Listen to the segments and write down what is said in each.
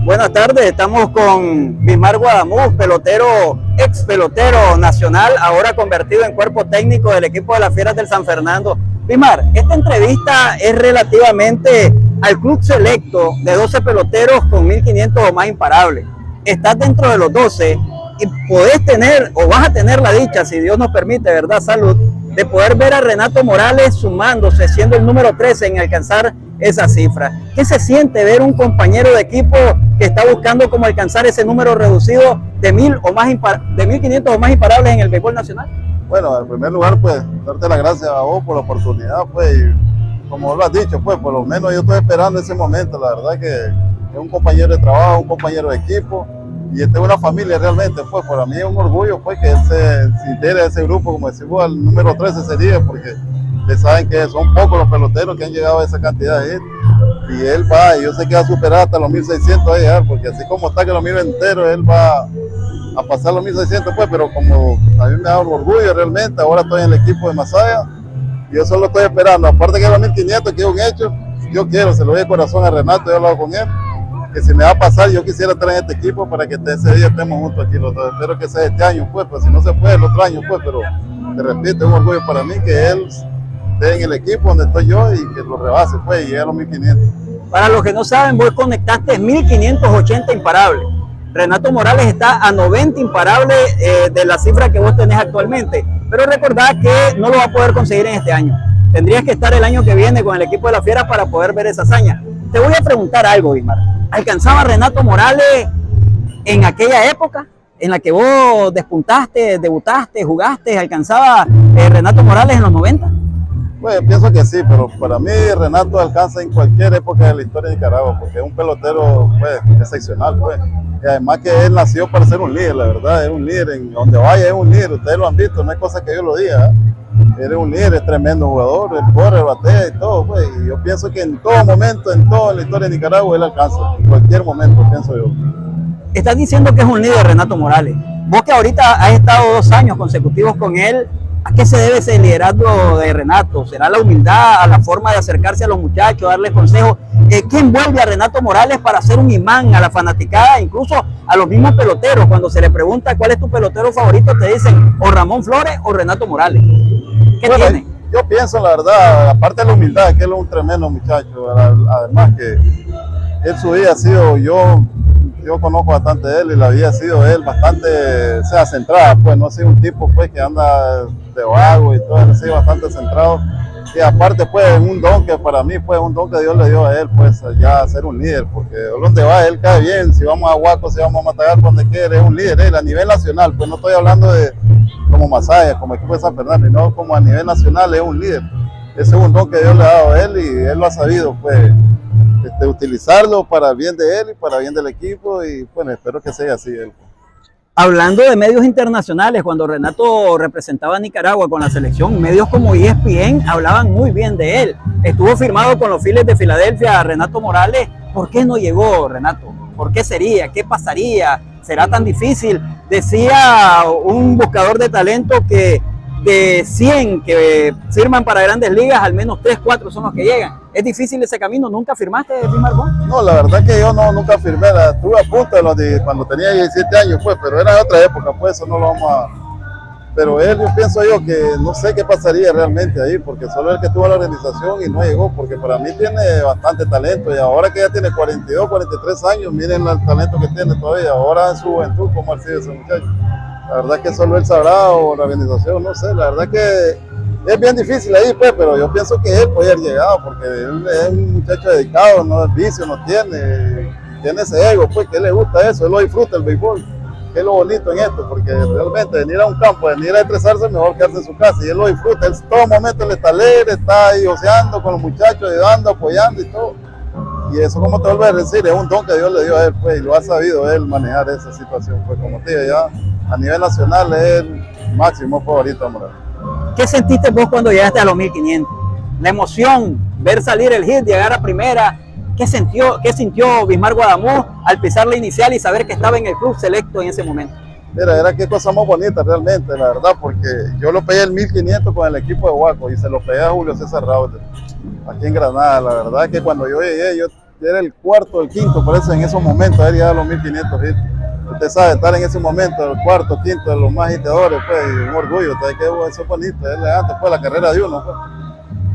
Buenas tardes, estamos con Bismar Guadamuz, pelotero, ex pelotero nacional, ahora convertido en cuerpo técnico del equipo de las Fieras del San Fernando. Bismar, esta entrevista es relativamente al club selecto de 12 peloteros con 1.500 o más imparables. Estás dentro de los 12 y podés tener, o vas a tener la dicha, si Dios nos permite, ¿verdad? Salud, de poder ver a Renato Morales sumándose, siendo el número 13 en alcanzar esa cifra. ¿Qué se siente ver un compañero de equipo que está buscando cómo alcanzar ese número reducido de 1.000 o más de 1.500 o más imparables en el béisbol nacional? Bueno, en primer lugar, pues, darte las gracias a vos por la oportunidad, pues, y como lo has dicho, pues, por lo menos yo estoy esperando ese momento. La verdad que es un compañero de trabajo, un compañero de equipo, y esta es una familia realmente, pues, para mí es un orgullo, pues, que él se integre a ese grupo, como decimos, al número 13 sería, porque ustedes saben que son pocos los peloteros que han llegado a esa cantidad de gente, y él va, y yo sé que va a superar hasta los 1.600 a llegar, porque así como está que los 1.000 enteros, él va a pasar los 1.600, pues, pero como a mí me da orgullo realmente, ahora estoy en el equipo de Masaya, y yo solo estoy esperando, aparte que los 1.500, que es un hecho, yo quiero, se lo doy de corazón a Renato, yo he hablado con él, que si me va a pasar, yo quisiera estar en este equipo para que ese día estemos juntos aquí los dos. Espero que sea este año, pues si no se puede, el otro año, pues, pero te repito, es un orgullo para mí que él esté en el equipo donde estoy yo y que lo rebase, pues, y llegue a los 1.500. Para los que no saben, vos conectaste 1.580 imparables. Renato Morales está a 90 imparables de la cifra que vos tenés actualmente, pero recordad que no lo va a poder conseguir en este año. Tendrías que estar el año que viene con el equipo de las Fieras para poder ver esa hazaña. Te voy a preguntar algo, Bismar. ¿Alcanzaba Renato Morales en aquella época en la que vos despuntaste, debutaste, jugaste? ¿Alcanzaba Renato Morales en los 90? Pues pienso que sí, pero para mí Renato alcanza en cualquier época de la historia de Nicaragua, porque es un pelotero, pues, excepcional, pues. Y además que él nació para ser un líder, la verdad, es un líder, en donde vaya es un líder, ustedes lo han visto, no es cosa que yo lo diga, ¿eh? Él es un líder, es tremendo jugador, él corre, batea y todo, pues, y yo pienso que en todo momento, en toda la historia de Nicaragua, él alcanza, en cualquier momento, pienso yo. Estás diciendo que es un líder, Renato Morales. Vos que ahorita has estado 2 años consecutivos con él, ¿a qué se debe ese liderazgo de Renato? ¿Será la humildad, a la forma de acercarse a los muchachos, darles consejos? ¿Qué envuelve a Renato Morales para ser un imán a la fanaticada, incluso a los mismos peloteros? Cuando se le pregunta cuál es tu pelotero favorito, te dicen o Ramón Flores o Renato Morales. ¿Qué tiene? Yo pienso, la verdad, aparte de la humildad, que él es un tremendo muchacho, además que él su vida ha sido, yo conozco bastante de él y la vida ha sido él bastante, o sea, centrada, pues no ha sido un tipo, pues, que anda de vago y todo, ha sido bastante centrado. Y aparte, pues, un don que para mí, pues, un don que Dios le dio a él, pues, ya ser un líder, porque donde va él cae bien, si vamos a Huaco, si vamos a Matagal, donde quiera, es un líder, él a nivel nacional, pues no estoy hablando de como Masaya, como equipo de San Fernando, sino como a nivel nacional es un líder. Ese es un don que Dios le ha dado a él y él lo ha sabido, pues, utilizarlo para el bien de él y para el bien del equipo, y bueno, espero que sea así él. Hablando de medios internacionales, cuando Renato representaba a Nicaragua con la selección, medios como ESPN hablaban muy bien de él. Estuvo firmado con los Phillies de Filadelfia, Renato Morales. ¿Por qué no llegó, Renato? ¿Por qué sería? ¿Qué pasaría? ¿Será tan difícil? Decía un buscador de talento que de 100 que firman para Grandes Ligas, al menos 3, 4 son los que llegan. ¿Es difícil ese camino? ¿Nunca firmaste, Bismar? No, la verdad que yo nunca firmé, estuve a punto cuando tenía 17 años, pues, pero era otra época, pues eso no lo vamos a... Pero él, yo pienso yo que no sé qué pasaría realmente ahí, porque solo él que estuvo en la organización y no llegó, porque para mí tiene bastante talento, y ahora que ya tiene 42, 43 años, miren el talento que tiene todavía, ahora en su juventud, cómo ha sido ese muchacho. La verdad que solo él sabrá, o la organización, no sé, la verdad que es bien difícil ahí, pues, pero yo pienso que él puede haber llegado, porque él es un muchacho dedicado, no es vicio, no tiene ese ego, pues, que él le gusta eso, él lo disfruta el béisbol, que es lo bonito en esto, porque realmente venir a un campo, venir a estresarse, mejor quedarse en su casa, y él lo disfruta, él todo momento él está alegre, está ahí oceando con los muchachos, ayudando, apoyando y todo. Y eso, como te vuelvo a decir, es un don que Dios le dio a él, pues, y lo ha sabido él manejar esa situación, pues, como te digo, ya a nivel nacional es el máximo favorito, hombre. ¿Qué sentiste vos cuando llegaste a los 1.500? La emoción, ver salir el hit, llegar a primera. ¿Qué sintió Bismar Guadamuz al pisar la inicial y saber que estaba en el club selecto en ese momento? Mira, era qué cosa más bonita realmente, la verdad, porque yo lo pegué el 1.500 con el equipo de Huaco y se lo pegué a Julio César Rauter, aquí en Granada. La verdad que cuando yo llegué, yo era el cuarto, el quinto, por eso en esos momentos él llegaba a los 1500 hits. Usted sabe, estar en ese momento, el cuarto, quinto, de los más hiteadores, pues, y un orgullo, ¿sabes qué? Eso es bonito, él antes fue la carrera de uno, pues.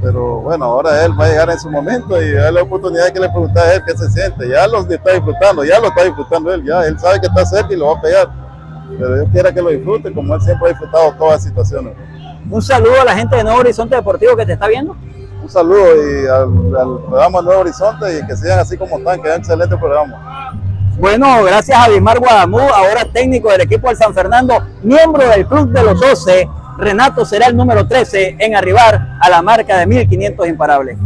Pero bueno, ahora él va a llegar en su momento y hay la oportunidad que le preguntar a él qué se siente. Ya lo está disfrutando él, ya él sabe que está cerca y lo va a pegar. Pero yo quiero que lo disfrute como él siempre ha disfrutado todas las situaciones. Un saludo a la gente de Nuevo Horizonte Deportivo que te está viendo. Un saludo y al programa Nuevo Horizonte y que sigan así como están, que es un excelente programa. Bueno, gracias a Bismar Guadamú, ahora técnico del equipo del San Fernando, miembro del Club de los 12. Renato será el número 13 en arribar a la marca de 1500 imparables.